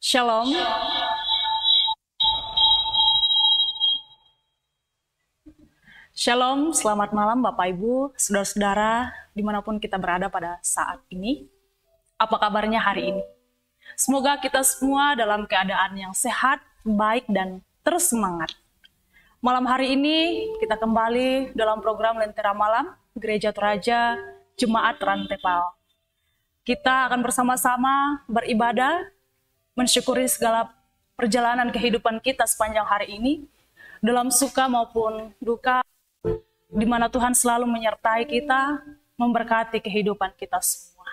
Shalom. Shalom, selamat malam Bapak Ibu, saudara-saudara, dimanapun kita berada pada saat ini. Apa kabarnya hari ini? Semoga kita semua dalam keadaan yang sehat, baik, dan terus semangat. Malam hari ini kita kembali dalam program Lentera Malam, Gereja Toraja, Jemaat Rantepal. Kita akan bersama-sama beribadah, mensyukuri segala perjalanan kehidupan kita sepanjang hari ini, dalam suka maupun duka, di mana Tuhan selalu menyertai kita, memberkati kehidupan kita semua.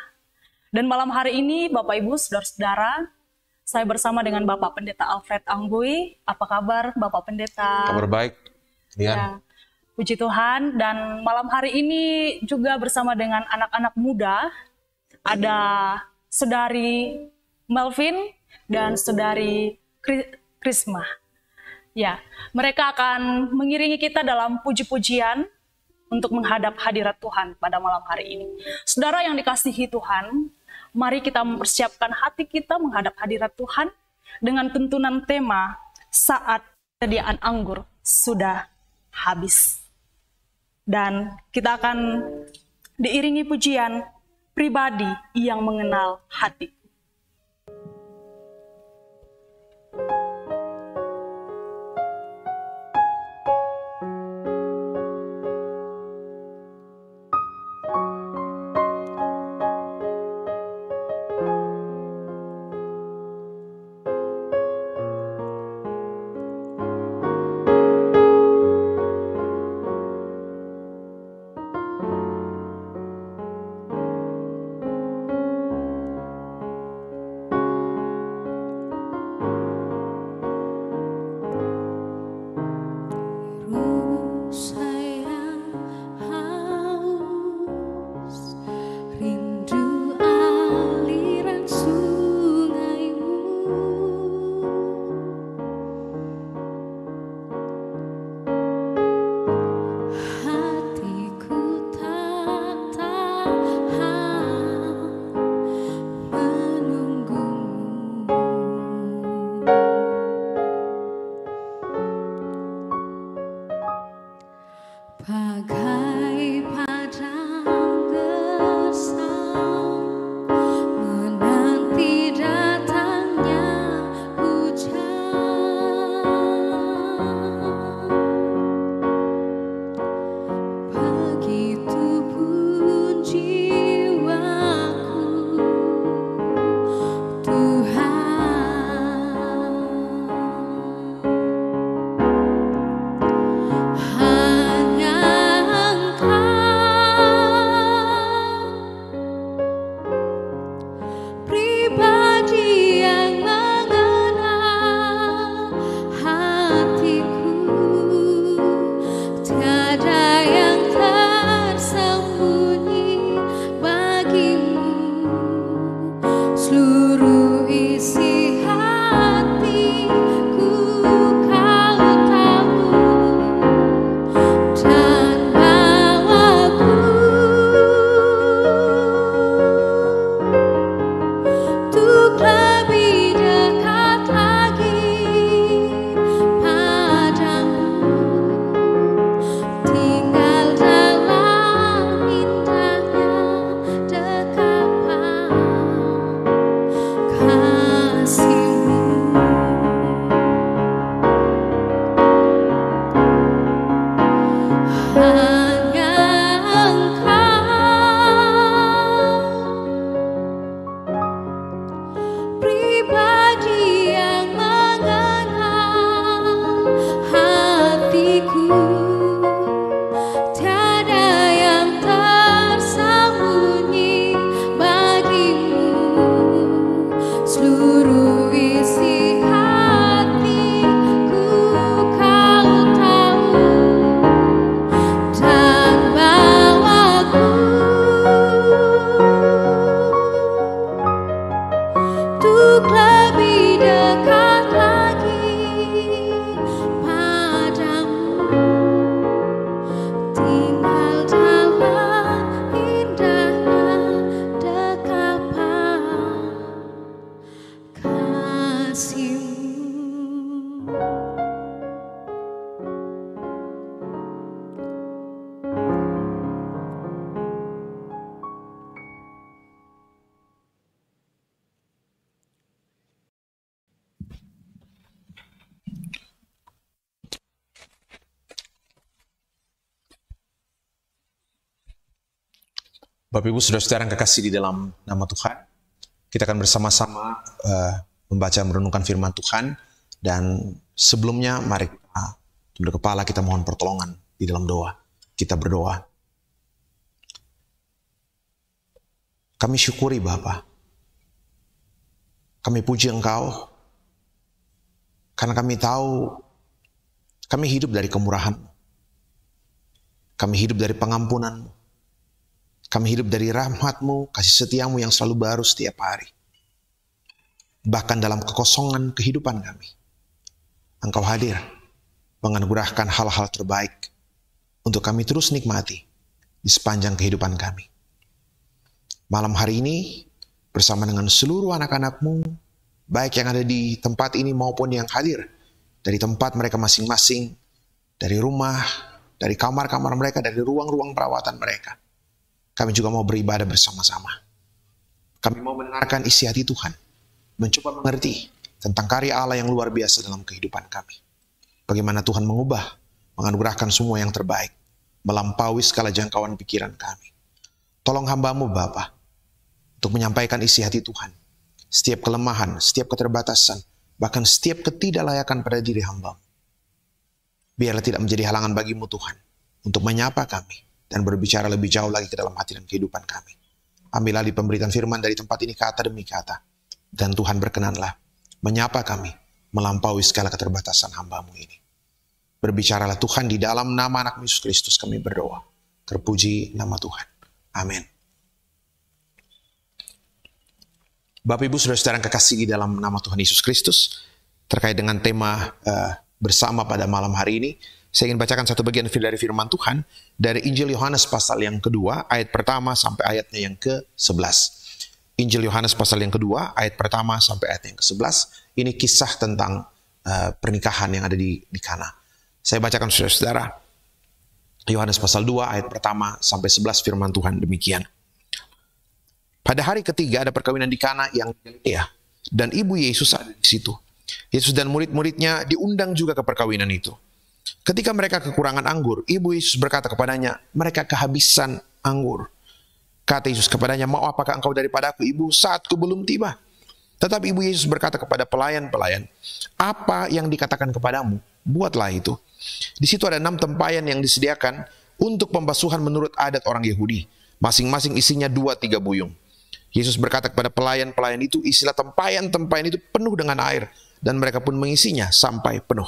Dan malam hari ini, Bapak Ibu, saudara-saudara, saya bersama dengan Bapak Pendeta Alfred Anggui. Apa kabar, Bapak Pendeta? Kabar baik, Dian. Ya, puji Tuhan. Dan malam hari ini juga bersama dengan anak-anak muda, ada Saudari Melvin dan Saudari Krisma. Ya, mereka akan mengiringi kita dalam puji-pujian untuk menghadap hadirat Tuhan pada malam hari ini. Saudara yang dikasihi Tuhan, mari kita mempersiapkan hati kita menghadap hadirat Tuhan dengan tuntunan tema saat persediaan anggur sudah habis. Dan kita akan diiringi pujian pribadi yang mengenal hati. Padamu Bapak Ibu saudara-saudara yang kekasih di dalam nama Tuhan, kita akan bersama-sama membaca merenungkan firman Tuhan. Dan sebelumnya mari kita tunduk kepala, kita mohon pertolongan di dalam doa. Kita berdoa. Kami syukuri Bapa, kami puji Engkau, karena kami tahu kami hidup dari kemurahan-Mu, kami hidup dari pengampunan-Mu, kami hidup dari rahmat-Mu, kasih setia-Mu yang selalu baru setiap hari. Bahkan dalam kekosongan kehidupan kami, Engkau hadir menganugerahkan hal-hal terbaik untuk kami terus nikmati di sepanjang kehidupan kami. Malam hari ini bersama dengan seluruh anak-anak-Mu, baik yang ada di tempat ini maupun yang hadir dari tempat mereka masing-masing, dari rumah, dari kamar-kamar mereka, dari ruang-ruang perawatan mereka. Kami juga mau beribadah bersama-sama. Kami mau mendengarkan isi hati Tuhan, mencoba mengerti tentang karya Allah yang luar biasa dalam kehidupan kami. Bagaimana Tuhan mengubah, menganugerahkan semua yang terbaik, melampaui segala jangkauan pikiran kami. Tolong hamba-Mu Bapa, untuk menyampaikan isi hati Tuhan. Setiap kelemahan, setiap keterbatasan, bahkan setiap ketidaklayakan pada diri hamba-Mu. Biarlah tidak menjadi halangan bagi-Mu Tuhan, untuk menyapa kami, dan berbicara lebih jauh lagi ke dalam hati dan kehidupan kami. Ambil alih pemberitaan firman dari tempat ini kata demi kata. Dan Tuhan berkenanlah menyapa kami, melampaui segala keterbatasan hamba-Mu ini. Berbicaralah Tuhan, di dalam nama anak Yesus Kristus kami berdoa. Terpuji nama Tuhan. Amin. Bapak Ibu saudara-saudara yang kekasih di dalam nama Tuhan Yesus Kristus, terkait dengan tema bersama pada malam hari ini, saya ingin bacakan satu bagian dari firman Tuhan dari Injil Yohanes pasal yang kedua, ayat pertama sampai ayatnya yang ke-11. Injil Yohanes pasal yang kedua, ayat pertama sampai ayat yang ke-11. Ini kisah tentang pernikahan yang ada di Kana. Saya bacakan saudara-saudara. Yohanes pasal 2, ayat pertama sampai 11, firman Tuhan demikian. Pada hari ketiga ada perkawinan di Kana yang Galilea, dan ibu Yesus ada di situ. Yesus dan murid-muridnya diundang juga ke perkawinan itu. Ketika mereka kekurangan anggur, ibu Yesus berkata kepadanya, mereka kehabisan anggur. Kata Yesus kepadanya, mau apakah engkau daripadaku, ibu, saatku belum tiba? Tetapi ibu Yesus berkata kepada pelayan-pelayan, apa yang dikatakan kepadamu, buatlah itu. Di situ ada 6 tempayan yang disediakan untuk pembasuhan menurut adat orang Yahudi. Masing-masing isinya 2-3 buyung. Yesus berkata kepada pelayan-pelayan itu, isilah tempayan-tempayan itu penuh dengan air, dan mereka pun mengisinya sampai penuh.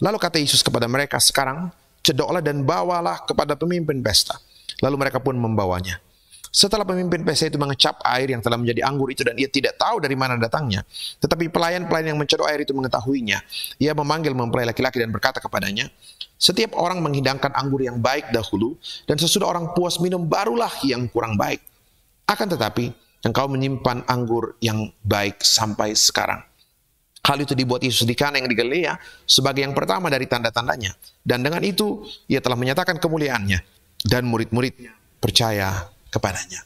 Lalu kata Yesus kepada mereka, sekarang cedoklah dan bawalah kepada pemimpin pesta. Lalu mereka pun membawanya. Setelah pemimpin pesta itu mengecap air yang telah menjadi anggur itu, dan ia tidak tahu dari mana datangnya, tetapi pelayan-pelayan yang mencedok air itu mengetahuinya. Ia memanggil mempelai laki-laki dan berkata kepadanya, setiap orang menghidangkan anggur yang baik dahulu, dan sesudah orang puas minum barulah yang kurang baik. Akan tetapi engkau menyimpan anggur yang baik sampai sekarang. Hal itu dibuat Yesus di Kana yang di Galilea sebagai yang pertama dari tanda-tandanya. Dan dengan itu ia telah menyatakan kemuliaannya, dan murid-muridnya percaya kepadanya.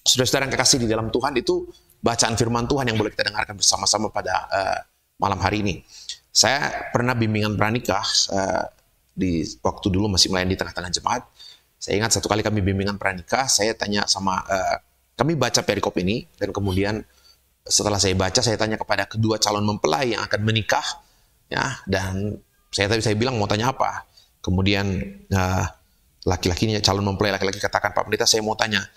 Saudara-saudara yang kekasih di dalam Tuhan, itu bacaan firman Tuhan yang boleh kita dengarkan bersama-sama pada malam hari ini. Saya pernah bimbingan pranikah di waktu dulu masih melayani di tengah-tengah jemaat. Saya ingat satu kali kami bimbingan pranikah, saya tanya sama kami baca perikop ini, dan kemudian setelah saya baca, saya tanya kepada kedua calon mempelai yang akan menikah, ya, dan saya bilang mau tanya apa. Kemudian laki-lakinya, calon mempelai laki-laki katakan, Pak Pendeta, saya mau tanya,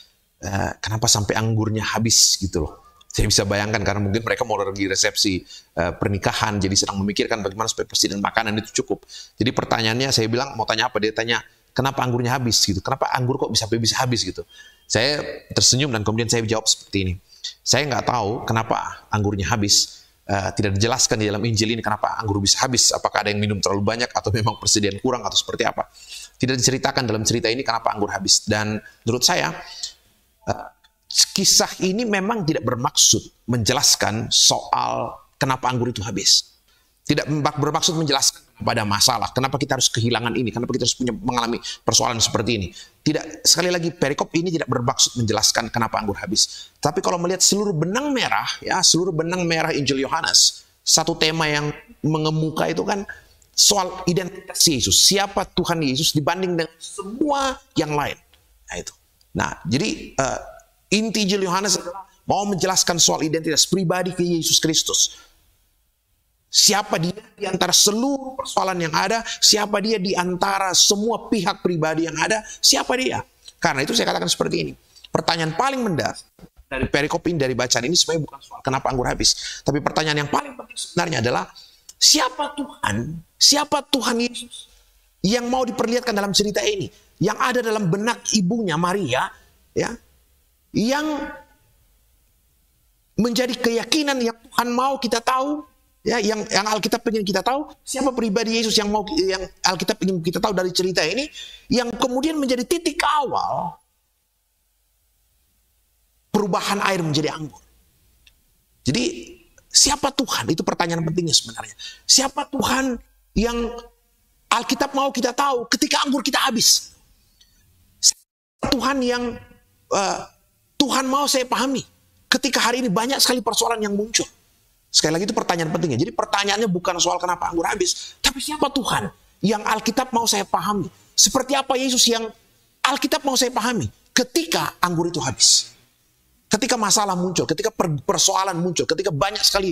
kenapa sampai anggurnya habis gitu loh. Saya bisa bayangkan karena mungkin mereka mau pergi resepsi pernikahan, jadi sedang memikirkan bagaimana supaya persediaan makanan itu cukup. Jadi pertanyaannya, saya bilang mau tanya apa, dia tanya, kenapa anggurnya habis gitu? Kenapa anggur kok bisa habis gitu? Saya tersenyum dan kemudian saya jawab seperti ini. Saya nggak tahu kenapa anggurnya habis. Tidak dijelaskan di dalam Injil ini kenapa anggur bisa habis. Apakah ada yang minum terlalu banyak atau memang persediaan kurang atau seperti apa. Tidak diceritakan dalam cerita ini kenapa anggur habis. Dan menurut saya, kisah ini memang tidak bermaksud menjelaskan soal kenapa anggur itu habis. Tidak bermaksud menjelaskan pada masalah, kenapa kita harus kehilangan ini, kenapa kita harus mengalami persoalan seperti ini. Tidak, sekali lagi perikop ini tidak bermaksud menjelaskan kenapa anggur habis. Tapi kalau melihat seluruh benang merah, ya seluruh benang merah Injil Yohanes, satu tema yang mengemuka itu kan soal identitas Yesus. Siapa Tuhan Yesus dibanding dengan semua yang lain. Nah itu. Nah, jadi inti Injil Yohanes adalah mau menjelaskan soal identitas pribadi ke Yesus Kristus. Siapa dia di antara seluruh persoalan yang ada, siapa dia di antara semua pihak pribadi yang ada, siapa dia. Karena itu saya katakan seperti ini. Pertanyaan paling mendasar dari perikop ini, dari bacaan ini sebenarnya bukan soal kenapa anggur habis. Tapi pertanyaan yang paling penting sebenarnya adalah siapa Tuhan? Siapa Tuhan Yesus yang mau diperlihatkan dalam cerita ini? Yang ada dalam benak ibunya Maria, ya, yang menjadi keyakinan yang Tuhan mau kita tahu, ya, yang Alkitab ingin kita tahu. Siapa pribadi Yesus yang Alkitab ingin kita tahu dari cerita ini, yang kemudian menjadi titik awal perubahan air menjadi anggur. Jadi siapa Tuhan? Itu pertanyaan pentingnya sebenarnya. Siapa Tuhan yang Alkitab mau kita tahu ketika anggur kita habis? Siapa Tuhan yang Tuhan mau saya pahami ketika hari ini banyak sekali persoalan yang muncul? Sekali lagi itu pertanyaan pentingnya. Jadi pertanyaannya bukan soal kenapa anggur habis, tapi siapa Tuhan yang Alkitab mau saya pahami? Seperti apa Yesus yang Alkitab mau saya pahami ketika anggur itu habis? Ketika masalah muncul, ketika persoalan muncul, ketika banyak sekali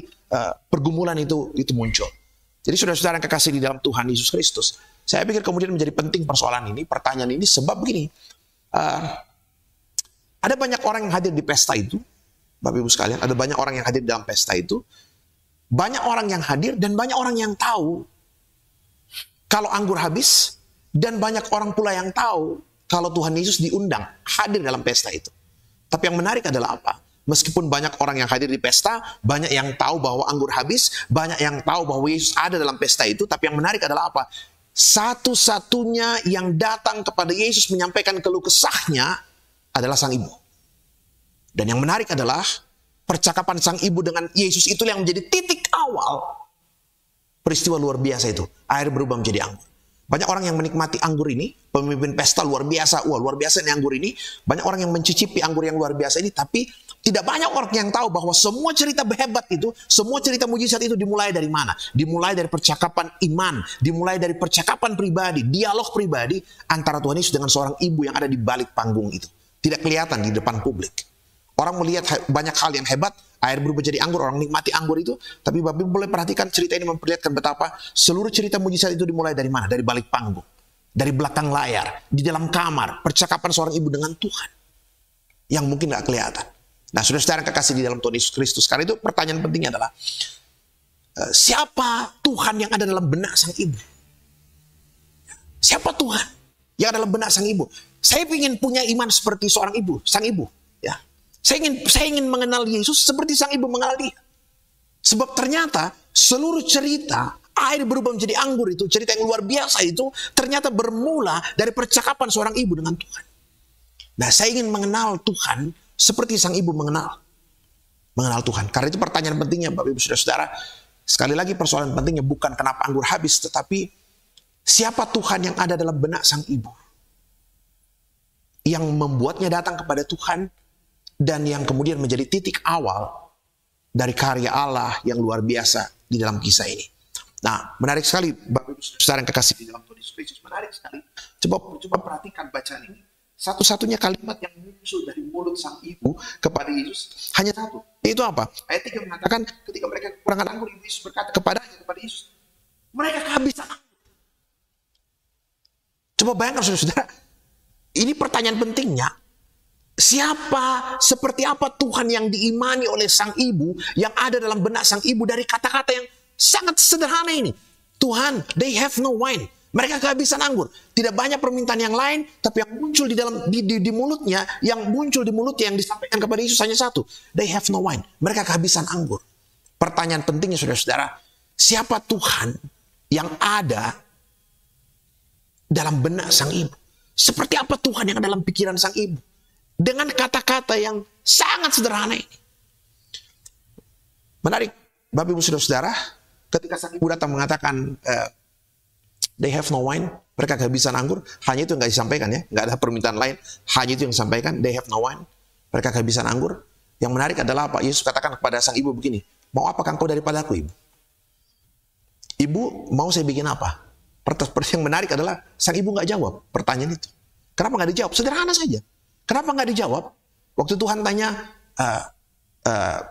pergumulan itu muncul. Jadi saudara-saudara yang kekasih di dalam Tuhan Yesus Kristus, saya pikir kemudian menjadi penting persoalan ini, pertanyaan ini, sebab begini, ada banyak orang yang hadir di pesta itu, Bapak Ibu sekalian, ada banyak orang yang hadir dalam pesta itu, banyak orang yang hadir dan banyak orang yang tahu kalau anggur habis, dan banyak orang pula yang tahu kalau Tuhan Yesus diundang hadir dalam pesta itu. Tapi yang menarik adalah apa? Meskipun banyak orang yang hadir di pesta, banyak yang tahu bahwa anggur habis, banyak yang tahu bahwa Yesus ada dalam pesta itu, tapi yang menarik adalah apa? Satu-satunya yang datang kepada Yesus menyampaikan keluh kesahnya adalah sang ibu. Dan yang menarik adalah percakapan sang ibu dengan Yesus itu yang menjadi titik awal peristiwa luar biasa itu. Air berubah menjadi anggur. Banyak orang yang menikmati anggur ini, pemimpin pesta luar biasa, wah luar biasa ini anggur ini. Banyak orang yang mencicipi anggur yang luar biasa ini, tapi tidak banyak orang yang tahu bahwa semua cerita hebat itu, semua cerita mujizat itu dimulai dari mana? Dimulai dari percakapan iman, dimulai dari percakapan pribadi, dialog pribadi antara Tuhan Yesus dengan seorang ibu yang ada di balik panggung itu. Tidak kelihatan di depan publik. Orang melihat banyak hal yang hebat, air berubah jadi anggur, orang nikmati anggur itu. Tapi Bapak boleh perhatikan cerita ini memperlihatkan betapa seluruh cerita mujizat itu dimulai dari mana? Dari balik panggung, dari belakang layar, di dalam kamar, percakapan seorang ibu dengan Tuhan yang mungkin gak kelihatan. Nah, saudara-saudara yang kekasih di dalam Tuhan Yesus Kristus, karena itu pertanyaan pentingnya adalah siapa Tuhan yang ada dalam benak sang ibu? Siapa Tuhan yang ada dalam benak sang ibu? Saya ingin punya iman seperti seorang ibu, sang ibu, ya. Saya ingin mengenal Yesus seperti sang ibu mengenal dia. Sebab ternyata seluruh cerita air berubah menjadi anggur itu, cerita yang luar biasa itu, ternyata bermula dari percakapan seorang ibu dengan Tuhan. Nah, saya ingin mengenal Tuhan seperti sang ibu mengenal Tuhan. Karena itu pertanyaan pentingnya Bapak Ibu Saudara-saudara. Sekali lagi persoalan pentingnya bukan kenapa anggur habis, tetapi siapa Tuhan yang ada dalam benak sang ibu, yang membuatnya datang kepada Tuhan, dan yang kemudian menjadi titik awal dari karya Allah yang luar biasa di dalam kisah ini. Nah, menarik sekali Bapak Ibu Saudara yang kekasih di dalam Tuhan Yesus Kristus, menarik sekali. Coba perhatikan bacaan ini. Satu-satunya kalimat yang muncul dari mulut sang ibu kepada Yesus hanya satu. Itu apa? Ayat 3 mengatakan ketika mereka kekurangan anggur, Ibu Yesus berkata kepada Yesus, mereka kehabisan anggur. Coba bayangkan saudara-saudara, ini pertanyaan pentingnya. Seperti apa Tuhan yang diimani oleh sang ibu, yang ada dalam benak sang ibu dari kata-kata yang sangat sederhana ini. Tuhan, they have no wine. Mereka kehabisan anggur. Tidak banyak permintaan yang lain, tapi yang muncul di mulutnya, yang disampaikan kepada Yesus hanya satu. They have no wine. Mereka kehabisan anggur. Pertanyaan pentingnya saudara-saudara, siapa Tuhan yang ada dalam benak sang ibu? Seperti apa Tuhan yang ada dalam pikiran sang ibu? Dengan kata-kata yang sangat sederhana ini. Menarik, Bapak Ibu Saudara-saudara, ketika sang ibu datang mengatakan they have no wine, mereka kehabisan anggur, hanya itu yang gak disampaikan ya, gak ada permintaan lain, hanya itu yang disampaikan, they have no wine, mereka kehabisan anggur. Yang menarik adalah apa? Yesus katakan kepada sang ibu begini, mau apakah engkau daripadaku, ibu? Ibu, mau saya bikin apa? Yang menarik adalah sang ibu gak jawab pertanyaan itu. Kenapa gak dijawab? Sederhana saja. Kenapa nggak dijawab? Waktu Tuhan tanya,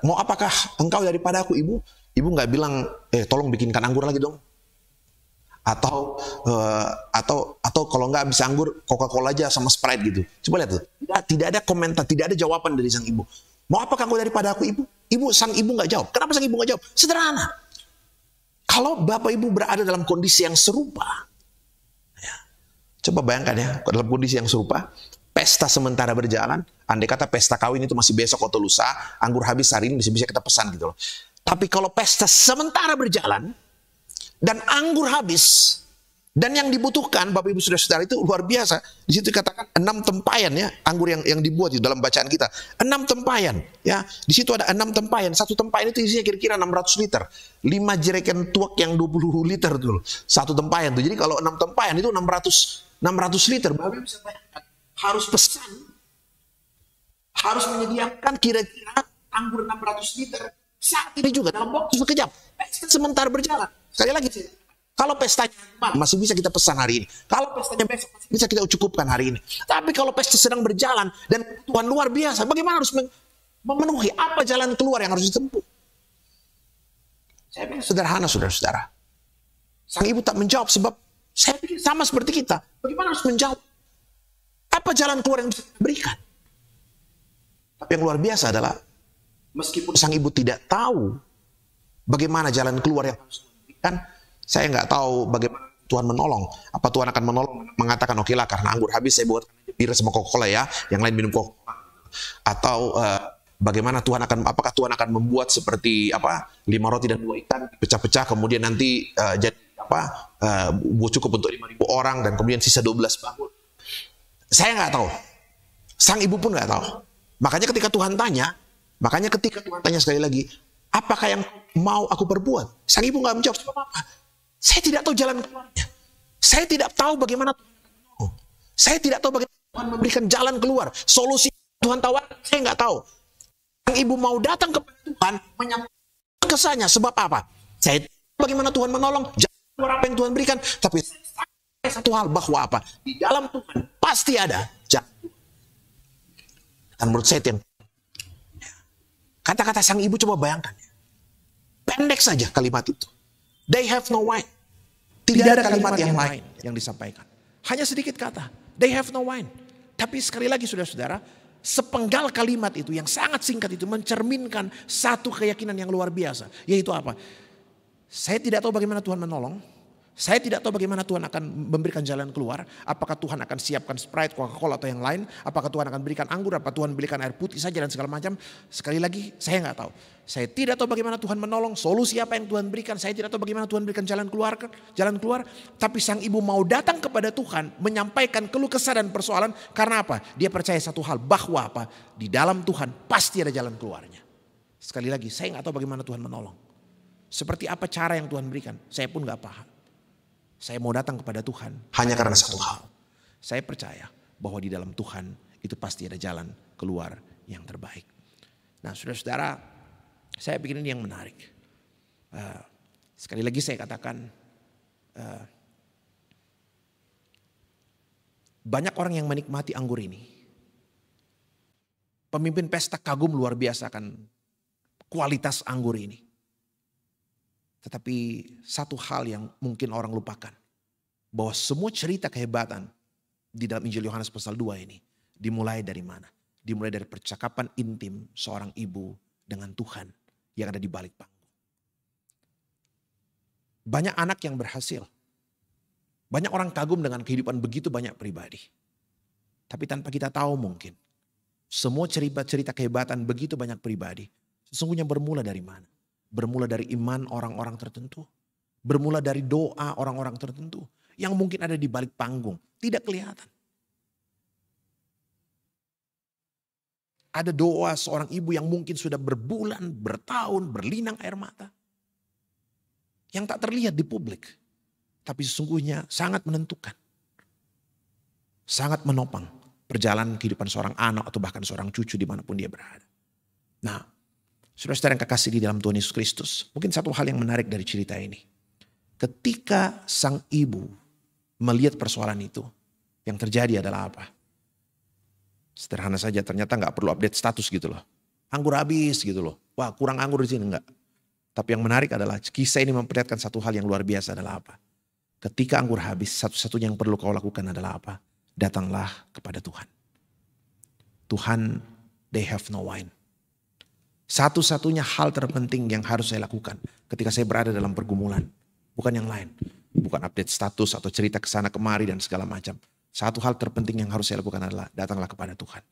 mau apakah engkau daripada aku ibu? Ibu nggak bilang, tolong bikinkan anggur lagi dong. Atau kalau nggak bisa anggur, Coca-Cola aja sama Sprite gitu. Coba lihat tuh. Tidak ada komentar, tidak ada jawaban dari sang ibu. Mau apakah engkau daripada aku ibu? Sang ibu nggak jawab. Kenapa sang ibu nggak jawab? Sederhana. Kalau bapak ibu berada dalam kondisi yang serupa, ya, coba bayangkan ya, dalam kondisi yang serupa, pesta sementara berjalan, andai kata pesta kawin itu masih besok atau lusa, anggur habis hari ini bisa kita pesan gitu loh. Tapi kalau pesta sementara berjalan, dan anggur habis, dan yang dibutuhkan Bapak Ibu Saudara-saudara itu luar biasa. Di situ dikatakan 6 tempayan ya, anggur yang dibuat itu dalam bacaan kita. 6 tempayan ya. Di situ ada 6 tempayan. Satu tempayan itu isinya kira-kira 600 liter. 5 jerigen tuak yang 20 liter tuh. Satu tempayan tuh. Jadi kalau 6 tempayan itu 600 liter. Bapak Ibu bisa bayangkan, harus pesan, harus menyediakan kira-kira anggur 600 liter saat ini juga dalam waktu sekejap. Sementara berjalan. Sekali lagi, kalau pestanya masih bisa kita pesan hari ini. Kalau pestanya besok masih bisa kita cukupkan hari ini. Tapi kalau pesta sedang berjalan dan Tuhan luar biasa, bagaimana harus memenuhi? Apa jalan keluar yang harus ditempuh? Saya pikir sederhana, saudara-saudara. Sang ibu tak menjawab sebab saya pikir sama seperti kita. Bagaimana harus menjawab? Apa jalan keluar yang bisa kita berikan? Tapi yang luar biasa adalah meskipun sang ibu tidak tahu bagaimana jalan keluar yang harus diberikan, saya nggak tahu bagaimana Tuhan menolong. Apa Tuhan akan menolong? Mengatakan, oke lah, karena anggur habis saya buat bir sama Coca-Cola ya, yang lain minum Coca-Cola. Atau bagaimana apakah Tuhan akan membuat seperti 5 roti dan 2 ikan pecah-pecah, kemudian nanti jadi cukup untuk 5.000 orang dan kemudian sisa 12 bakul. Saya nggak tahu. Sang ibu pun nggak tahu. Makanya ketika Tuhan tanya sekali lagi, apakah yang mau aku perbuat? Sang ibu nggak menjawab apa-apa. Saya tidak tahu jalan keluarnya. Saya tidak tahu bagaimana Tuhan menolong. Saya tidak tahu bagaimana Tuhan memberikan jalan keluar. Solusi Tuhan tawarkan, saya nggak tahu. Sang ibu mau datang kepada Tuhan, menyampaikan kesannya. Sebab apa? Saya tahu bagaimana Tuhan menolong, jalan keluar apa yang Tuhan berikan. Tapi satu hal, bahwa apa? Di dalam Tuhan pasti ada jalan. Dan menurut saya kata-kata sang ibu, coba bayangkan. Pendek saja kalimat itu. They have no wine. Tidak ada kalimat yang lain yang disampaikan. Hanya sedikit kata. They have no wine. Tapi sekali lagi saudara-saudara, sepenggal kalimat itu yang sangat singkat itu mencerminkan satu keyakinan yang luar biasa. Yaitu apa? Saya tidak tahu bagaimana Tuhan menolong. Saya tidak tahu bagaimana Tuhan akan memberikan jalan keluar. Apakah Tuhan akan siapkan Sprite, Coca-Cola atau yang lain. Apakah Tuhan akan berikan anggur, apa Tuhan berikan air putih saja dan segala macam. Sekali lagi saya nggak tahu. Saya tidak tahu bagaimana Tuhan menolong. Solusi apa yang Tuhan berikan. Saya tidak tahu bagaimana Tuhan berikan jalan keluar. Tapi sang ibu mau datang kepada Tuhan. Menyampaikan keluh kesah dan persoalan. Karena apa? Dia percaya satu hal. Bahwa apa? Di dalam Tuhan pasti ada jalan keluarnya. Sekali lagi saya nggak tahu bagaimana Tuhan menolong. Seperti apa cara yang Tuhan berikan. Saya pun nggak paham. Saya mau datang kepada Tuhan hanya karena satu hal. Saya percaya bahwa di dalam Tuhan itu pasti ada jalan keluar yang terbaik. Nah saudara-saudara, saya pikir ini yang menarik. Sekali lagi saya katakan, banyak orang yang menikmati anggur ini. Pemimpin pesta kagum luar biasa akan kualitas anggur ini. Tetapi satu hal yang mungkin orang lupakan. Bahwa semua cerita kehebatan di dalam Injil Yohanes pasal 2 ini. Dimulai dari mana? Dimulai dari percakapan intim seorang ibu dengan Tuhan yang ada di balik panggung. Banyak anak yang berhasil. Banyak orang kagum dengan kehidupan begitu banyak pribadi. Tapi tanpa kita tahu mungkin. Semua cerita kehebatan begitu banyak pribadi. Sesungguhnya bermula dari mana? Bermula dari iman orang-orang tertentu. Bermula dari doa orang-orang tertentu. Yang mungkin ada di balik panggung. Tidak kelihatan. Ada doa seorang ibu yang mungkin sudah berbulan, bertahun, berlinang air mata. Yang tak terlihat di publik. Tapi sesungguhnya sangat menentukan. Sangat menopang perjalanan kehidupan seorang anak atau bahkan seorang cucu dimanapun dia berada. Nah, saudara-saudara yang kekasih di dalam Tuhan Yesus Kristus. Mungkin satu hal yang menarik dari cerita ini. Ketika sang ibu melihat persoalan itu. Yang terjadi adalah apa? Sederhana saja, ternyata nggak perlu update status gitu loh. Anggur habis gitu loh. Wah, kurang anggur di sini, enggak. Tapi yang menarik adalah kisah ini memperlihatkan satu hal yang luar biasa adalah apa? Ketika anggur habis, satu-satunya yang perlu kau lakukan adalah apa? Datanglah kepada Tuhan. Tuhan, they have no wine. Satu-satunya hal terpenting yang harus saya lakukan ketika saya berada dalam pergumulan. Bukan yang lain. Bukan update status atau cerita kesana kemari dan segala macam. Satu hal terpenting yang harus saya lakukan adalah datanglah kepada Tuhan.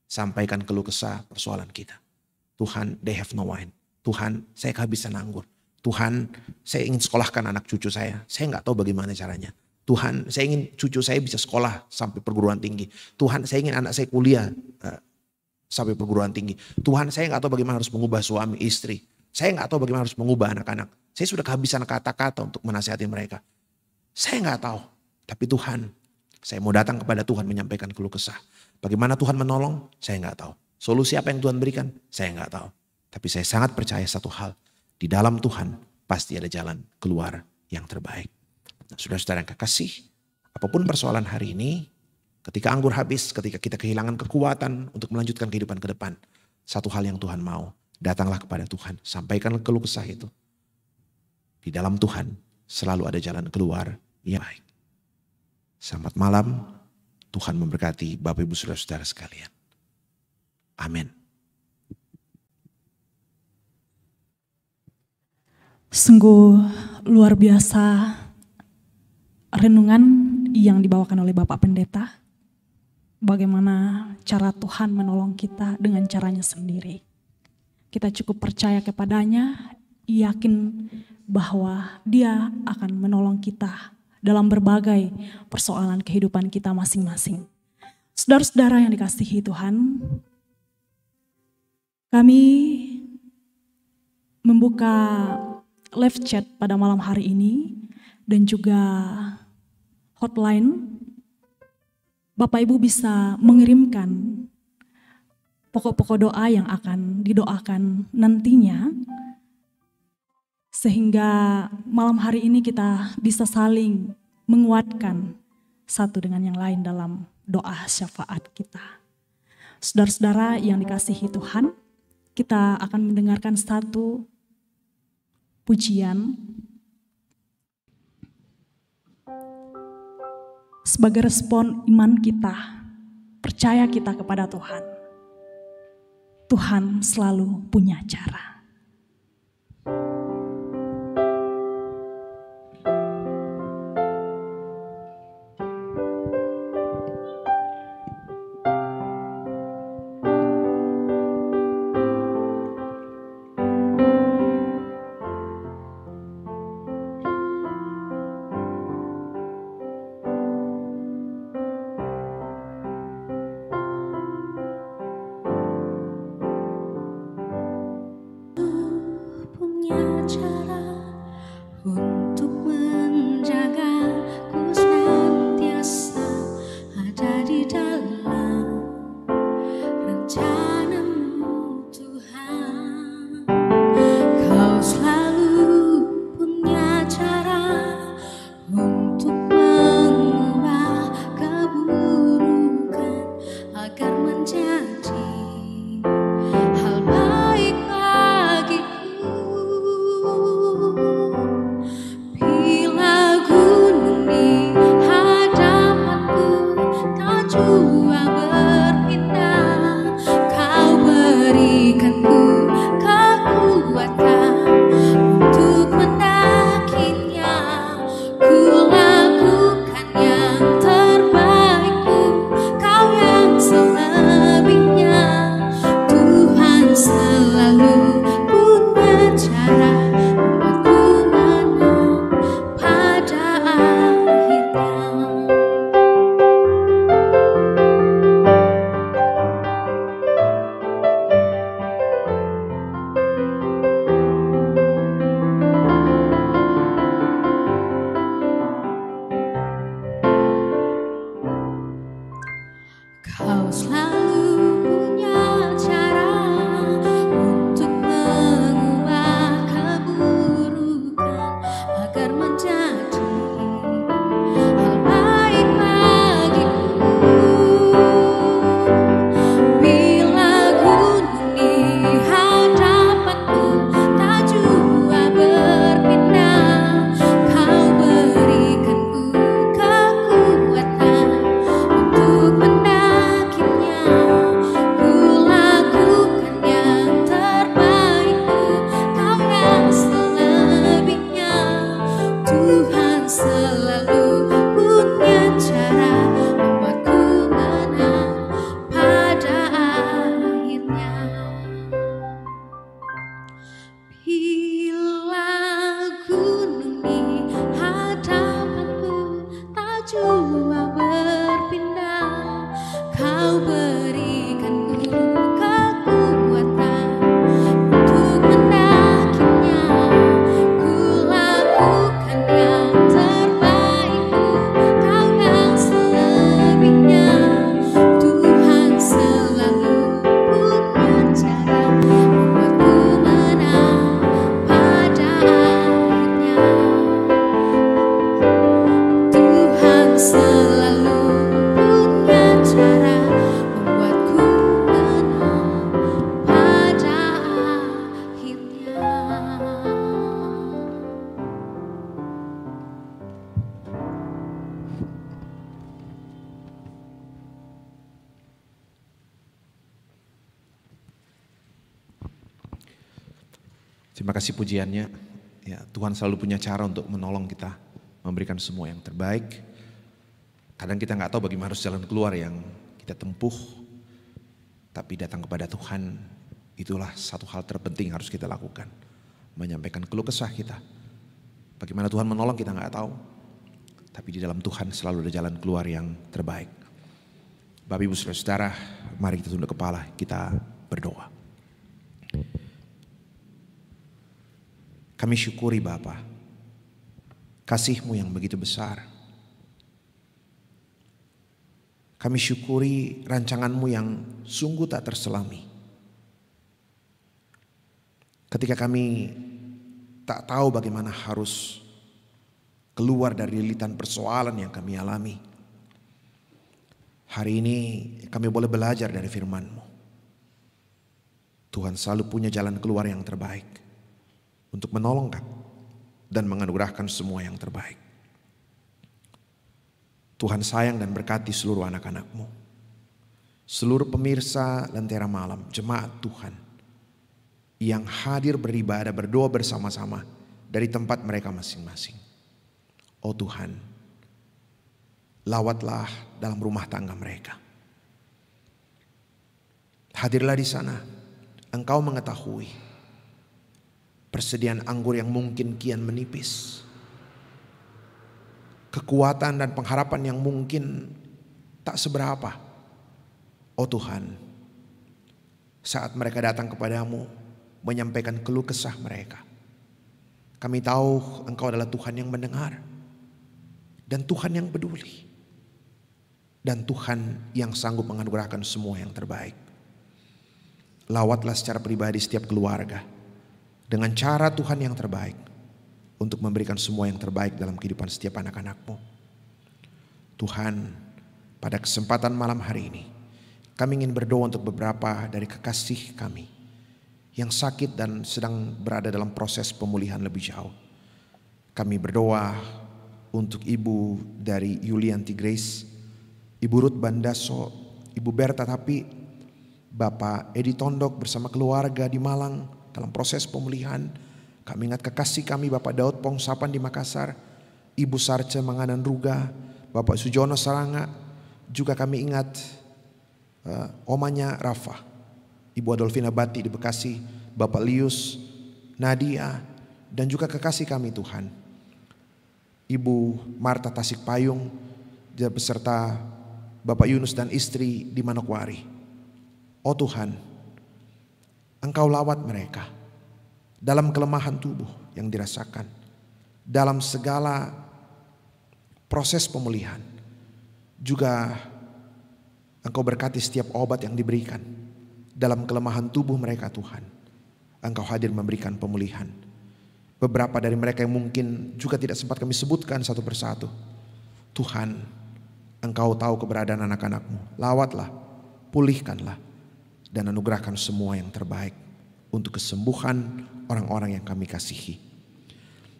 Sampaikan keluh kesah persoalan kita. Tuhan, they have no wine. Tuhan, saya kehabisan anggur. Tuhan, saya ingin sekolahkan anak cucu saya. Saya nggak tahu bagaimana caranya. Tuhan, saya ingin cucu saya bisa sekolah sampai perguruan tinggi. Tuhan, saya ingin anak saya kuliah sampai perguruan tinggi. Tuhan, saya nggak tahu bagaimana harus mengubah suami istri. Saya nggak tahu bagaimana harus mengubah anak-anak. Saya sudah kehabisan kata-kata untuk menasihati mereka. Saya nggak tahu. Tapi Tuhan, saya mau datang kepada Tuhan menyampaikan keluh kesah. Bagaimana Tuhan menolong? Saya nggak tahu. Solusi apa yang Tuhan berikan? Saya nggak tahu. Tapi saya sangat percaya satu hal. Di dalam Tuhan pasti ada jalan keluar yang terbaik. Nah, saudara-saudara yang kekasih, apapun persoalan hari ini, ketika anggur habis, ketika kita kehilangan kekuatan untuk melanjutkan kehidupan ke depan, satu hal yang Tuhan mau, datanglah kepada Tuhan, sampaikan keluh kesah itu. Di dalam Tuhan selalu ada jalan keluar yang baik. Selamat malam, Tuhan memberkati Bapak Ibu Saudara-saudara sekalian. Amin. Sungguh luar biasa renungan yang dibawakan oleh Bapak Pendeta. Bagaimana cara Tuhan menolong kita dengan caranya sendiri. Kita cukup percaya kepadanya, yakin bahwa Dia akan menolong kita dalam berbagai persoalan kehidupan kita masing-masing. Saudara-saudara yang dikasihi Tuhan, kami membuka live chat pada malam hari ini dan juga hotline. Bapak Ibu bisa mengirimkan pokok-pokok doa yang akan didoakan nantinya, sehingga malam hari ini kita bisa saling menguatkan satu dengan yang lain dalam doa syafaat kita. Saudara-saudara yang dikasihi Tuhan, kita akan mendengarkan satu pujian sebagai respon iman kita, percaya kita kepada Tuhan. Tuhan selalu punya cara. Terima kasih pujiannya. Ya, Tuhan selalu punya cara untuk menolong kita, memberikan semua yang terbaik. Kadang kita nggak tahu bagaimana harus jalan keluar yang kita tempuh, tapi datang kepada Tuhan itulah satu hal terpenting harus kita lakukan. Menyampaikan keluh kesah kita. Bagaimana Tuhan menolong kita nggak tahu, tapi di dalam Tuhan selalu ada jalan keluar yang terbaik. Bapak Ibu Saudara, mari kita tunduk kepala, kita berdoa. Kami syukuri Bapa, kasih-Mu yang begitu besar. Kami syukuri rancangan-Mu yang sungguh tak terselami. Ketika kami tak tahu bagaimana harus keluar dari lilitan persoalan yang kami alami, hari ini kami boleh belajar dari firman-Mu. Tuhan selalu punya jalan keluar yang terbaik untuk menolong kami dan menganugerahkan semua yang terbaik. Tuhan sayang dan berkati seluruh anak-anak-Mu, seluruh pemirsa Lentera Malam, jemaat Tuhan yang hadir beribadah, berdoa bersama-sama dari tempat mereka masing-masing. Oh Tuhan, lawatlah dalam rumah tangga mereka. Hadirlah di sana, Engkau mengetahui persediaan anggur yang mungkin kian menipis, kekuatan dan pengharapan yang mungkin tak seberapa. Oh Tuhan, saat mereka datang kepadamu menyampaikan keluh kesah mereka, kami tahu Engkau adalah Tuhan yang mendengar dan Tuhan yang peduli dan Tuhan yang sanggup menganugerahkan semua yang terbaik. Lawatlah secara pribadi setiap keluarga dengan cara Tuhan yang terbaik untuk memberikan semua yang terbaik dalam kehidupan setiap anak-anak-Mu. Tuhan, pada kesempatan malam hari ini kami ingin berdoa untuk beberapa dari kekasih kami yang sakit dan sedang berada dalam proses pemulihan lebih jauh. Kami berdoa untuk Ibu dari Yulianti Grace, Ibu Ruth Bandaso, Ibu Berta Tapi, Bapak Edi Tondok bersama keluarga di Malang dalam proses pemulihan. Kami ingat kekasih kami Bapak Daud Pongsapan di Makassar, Ibu Sarce Manganan Ruga, Bapak Sujono Saranga. Juga kami ingat omanya Rafa, Ibu Adolfina Bati di Bekasi, Bapak Lius, Nadia, dan juga kekasih kami Tuhan, Ibu Marta Tasikpayung beserta Bapak Yunus dan istri di Manokwari. Oh Tuhan, Engkau lawat mereka dalam kelemahan tubuh yang dirasakan, dalam segala proses pemulihan. Juga Engkau berkati setiap obat yang diberikan dalam kelemahan tubuh mereka Tuhan. Engkau hadir memberikan pemulihan. Beberapa dari mereka yang mungkin juga tidak sempat kami sebutkan satu persatu. Tuhan, Engkau tahu keberadaan anak-anak-Mu. Lawatlah, pulihkanlah, dan anugerahkan semua yang terbaik untuk kesembuhan orang-orang yang kami kasihi.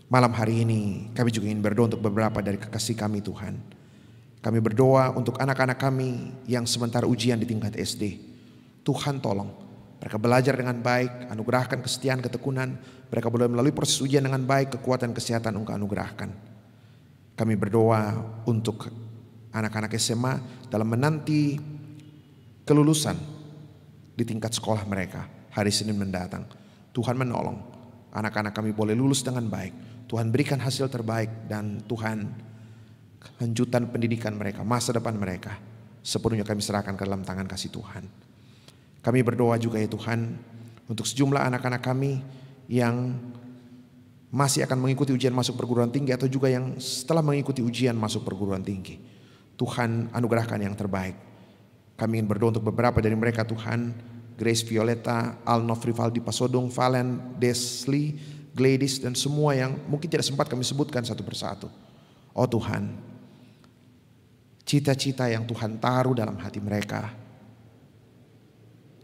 Malam hari ini kami juga ingin berdoa untuk beberapa dari kekasih kami Tuhan. Kami berdoa untuk anak-anak kami yang sementara ujian di tingkat SD. Tuhan tolong mereka belajar dengan baik, anugerahkan kesetiaan, ketekunan. Mereka boleh melalui proses ujian dengan baik, kekuatan kesehatan Engkau anugerahkan. Kami berdoa untuk anak-anak SMA dalam menanti kelulusan di tingkat sekolah mereka hari Senin mendatang. Tuhan menolong anak-anak kami boleh lulus dengan baik. Tuhan berikan hasil terbaik dan Tuhan kelanjutan pendidikan mereka, masa depan mereka sepenuhnya kami serahkan ke dalam tangan kasih Tuhan. Kami berdoa juga ya Tuhan untuk sejumlah anak-anak kami yang masih akan mengikuti ujian masuk perguruan tinggi atau juga yang setelah mengikuti ujian masuk perguruan tinggi. Tuhan anugerahkan yang terbaik. Kami ingin berdoa untuk beberapa dari mereka Tuhan, Grace Violeta, Alnov Rivaldi Pasodong, Valen, Desli, Gladys, dan semua yang mungkin tidak sempat kami sebutkan satu persatu. Oh Tuhan, cita-cita yang Tuhan taruh dalam hati mereka,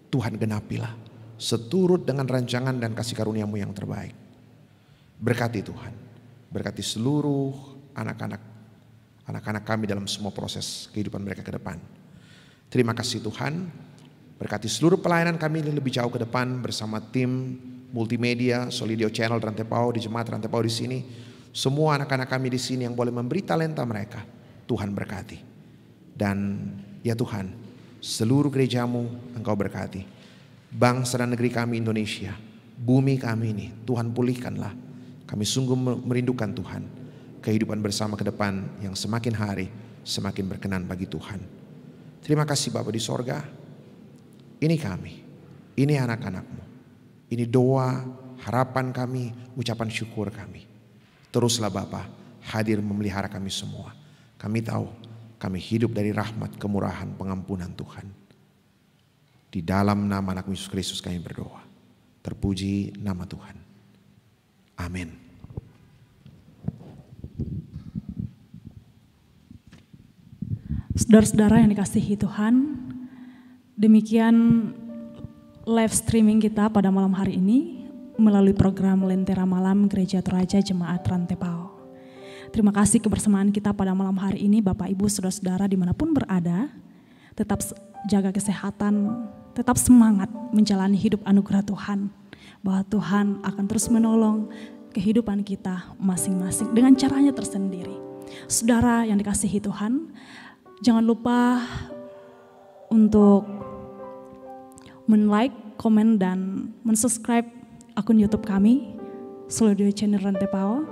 Tuhan genapilah seturut dengan rancangan dan kasih karunia-Mu yang terbaik. Berkati Tuhan, berkati seluruh anak-anak kami dalam semua proses kehidupan mereka ke depan. Terima kasih Tuhan, berkati seluruh pelayanan kami lebih jauh ke depan bersama tim multimedia, Solidio Channel Rantepao, di Jemaat Rantepao di sini. Semua anak-anak kami di sini yang boleh memberi talenta mereka, Tuhan berkati. Dan ya Tuhan, seluruh gerejamu Engkau berkati. Bangsa dan negeri kami Indonesia, bumi kami ini, Tuhan pulihkanlah. Kami sungguh merindukan Tuhan, kehidupan bersama ke depan yang semakin hari semakin berkenan bagi Tuhan. Terima kasih Bapa di sorga. Ini kami, ini anak-anak-Mu. Ini doa, harapan kami, ucapan syukur kami. Teruslah Bapa hadir memelihara kami semua. Kami tahu kami hidup dari rahmat, kemurahan, pengampunan Tuhan. Di dalam nama anak Yesus Kristus kami berdoa. Terpuji nama Tuhan. Amin. Saudara-saudara yang dikasihi Tuhan, demikian live streaming kita pada malam hari ini melalui program Lentera Malam Gereja Toraja Jemaat Rantepao. Terima kasih kebersamaan kita pada malam hari ini, Bapak Ibu saudara-saudara dimanapun berada. Tetap jaga kesehatan, tetap semangat menjalani hidup anugerah Tuhan. Bahwa Tuhan akan terus menolong kehidupan kita masing-masing dengan caranya tersendiri. Saudara yang dikasihi Tuhan, jangan lupa untuk men-like, komen, dan men-subscribe akun YouTube kami, Solidio Channel Rantepao.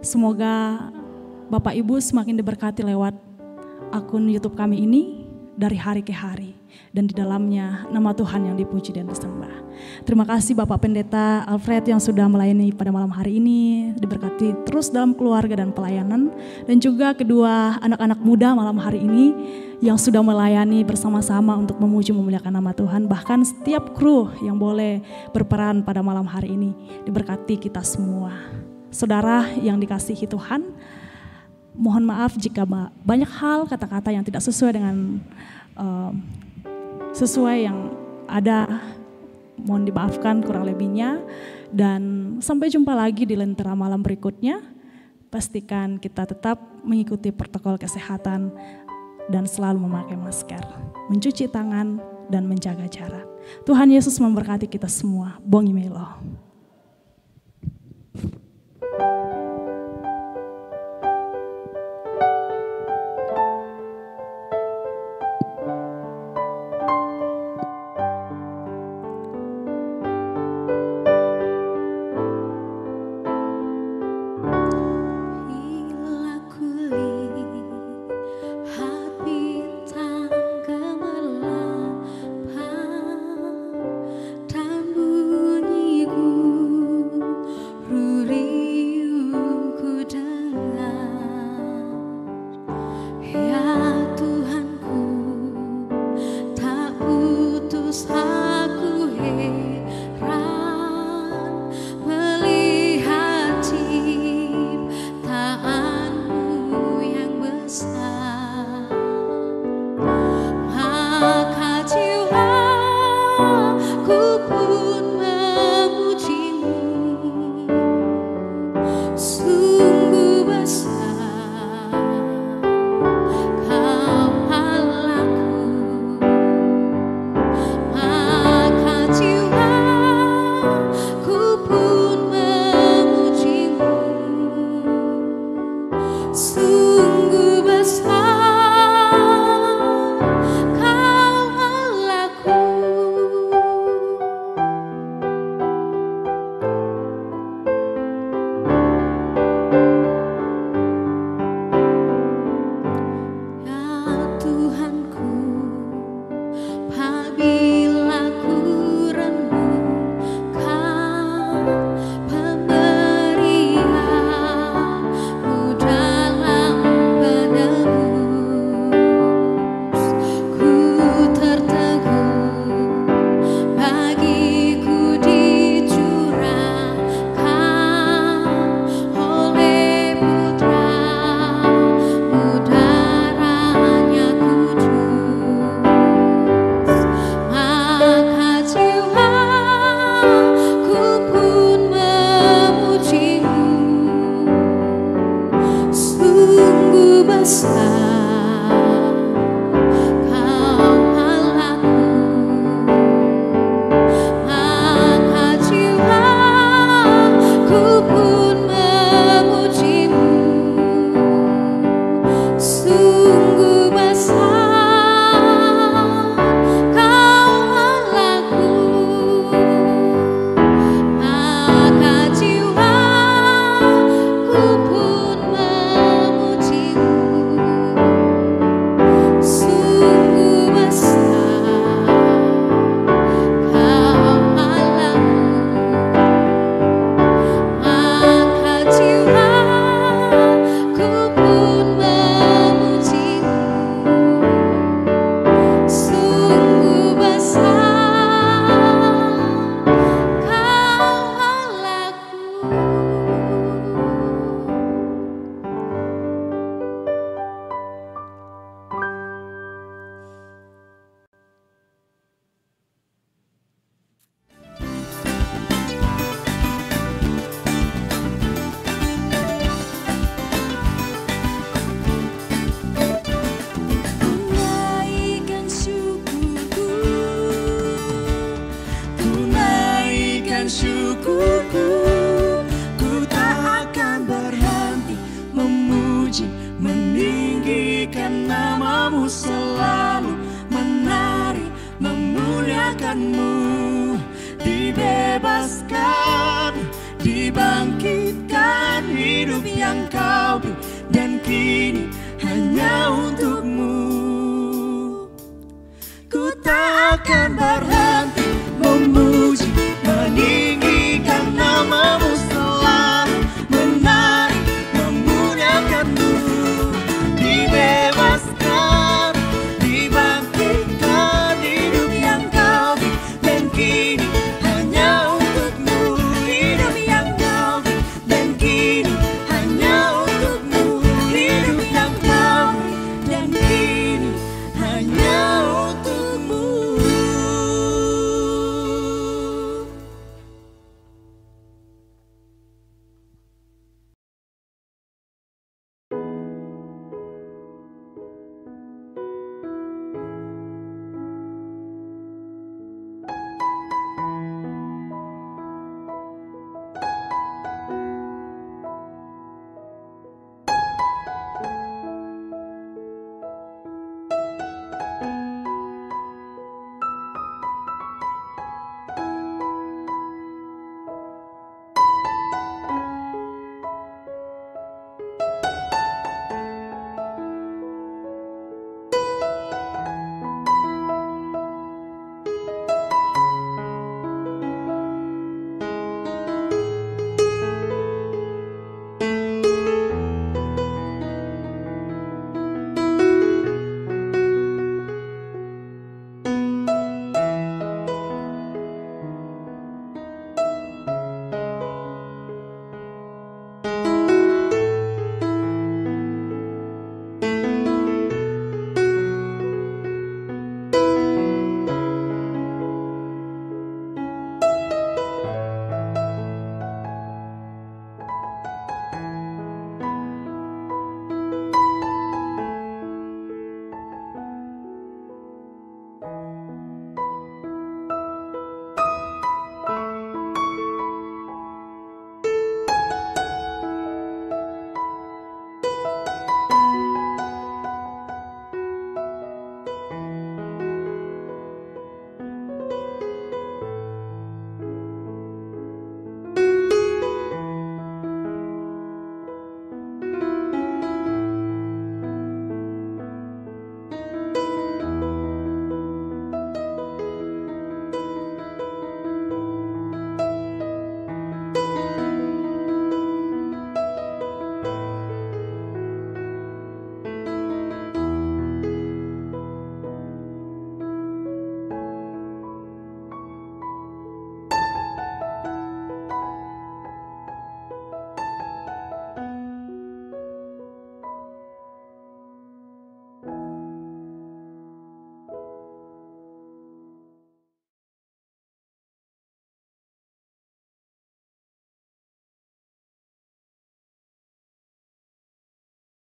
Semoga Bapak Ibu semakin diberkati lewat akun YouTube kami ini dari hari ke hari. Dan di dalamnya nama Tuhan yang dipuji dan disembah. Terima kasih Bapak Pendeta Alfred yang sudah melayani pada malam hari ini. Diberkati terus dalam keluarga dan pelayanan. Dan juga kedua anak-anak muda malam hari ini yang sudah melayani bersama-sama untuk memuji memuliakan nama Tuhan. Bahkan setiap kru yang boleh berperan pada malam hari ini. Diberkati kita semua. Saudara yang dikasihi Tuhan, mohon maaf jika banyak hal kata-kata yang tidak sesuai dengan sesuai yang ada, mohon dimaafkan kurang lebihnya. Dan sampai jumpa lagi di Lentera Malam berikutnya. Pastikan kita tetap mengikuti protokol kesehatan dan selalu memakai masker, mencuci tangan dan menjaga jarak. Tuhan Yesus memberkati kita semua. Bongi Melo. Dan bunyi namamu selalu menari memuliakanmu. Dibebaskan, dibangkitkan hidup yang kau beri, dan kini